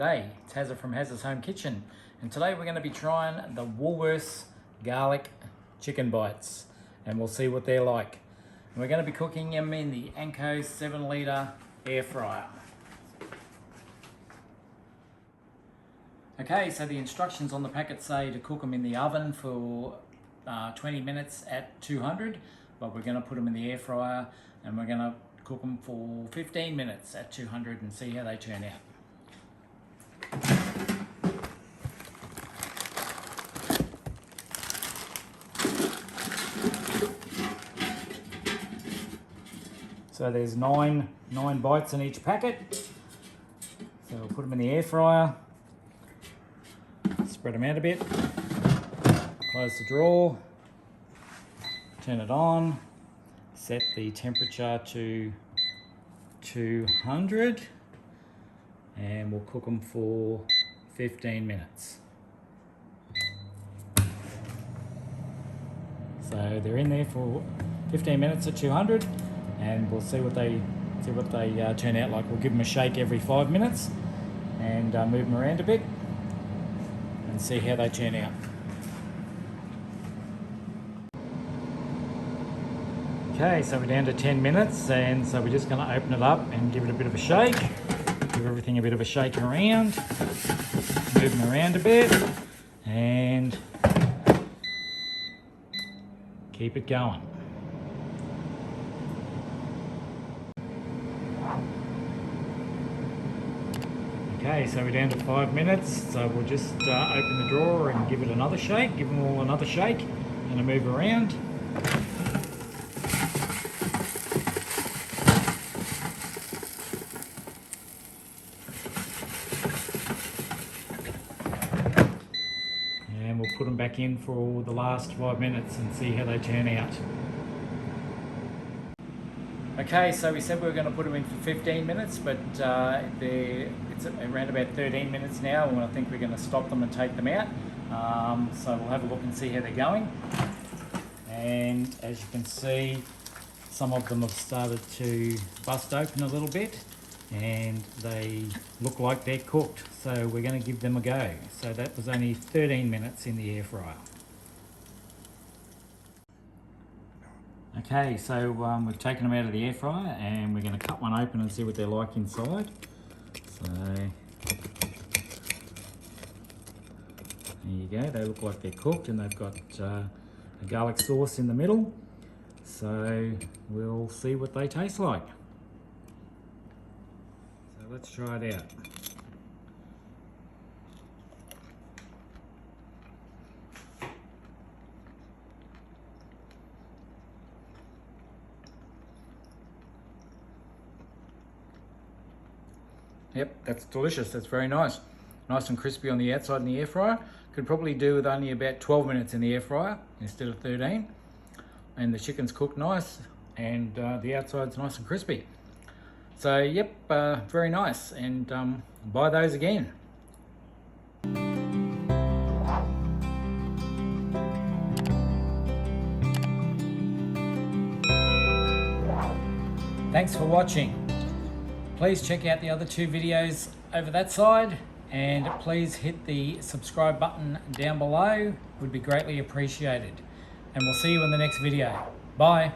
G'day, it's Hazza from Hazza's Home Kitchen, and today we're going to be trying the WOOLWORTH'S Garlic Chicken Bites, and we'll see what they're like. And we're going to be cooking them in the Anko 7-litre air fryer. Okay, so the instructions on the packet say to cook them in the oven for 20 minutes at 200, but we're going to put them in the air fryer and we're going to cook them for 15 minutes at 200 and see how they turn out. So there's nine bites in each packet. So we'll put them in the air fryer, spread them out a bit, close the drawer, turn it on, set the temperature to 200, and we'll cook them for 15 minutes. So they're in there for 15 minutes at 200, and we'll see what they turn out like. We'll give them a shake every 5 minutes and move them around a bit and see how they turn out. Okay, so we're down to 10 minutes, and so we're just going to open it up and give it a bit of a shake. Give everything a bit of a shake around, move them around a bit, and keep it going. Okay, so we're down to 5 minutes, so we'll just open the drawer and give it another shake, give them all another shake, and a move around. And we'll put them back in for the last 5 minutes and see how they turn out. Okay, so we said we were going to put them in for 15 minutes, but it's around about 13 minutes now, and I think we're going to stop them and take them out. So we'll have a look and see how they're going. And as you can see, some of them have started to bust open a little bit, and they look like they're cooked. So we're going to give them a go. So that was only 13 minutes in the air fryer. Okay, so we've taken them out of the air fryer and we're going to cut one open and see what they're like inside. So there you go, they look like they're cooked, and they've got a garlic sauce in the middle. So we'll see what they taste like. So let's try it out. Yep, that's delicious. That's very nice. Nice and crispy on the outside in the air fryer. Could probably do with only about 12 minutes in the air fryer instead of 13. And the chicken's cooked nice, and the outside's nice and crispy. So yep, very nice, and buy those again. Thanks for watching. Please check out the other 2 videos over that side, and please hit the subscribe button down below. Would be greatly appreciated. And we'll see you in the next video. Bye.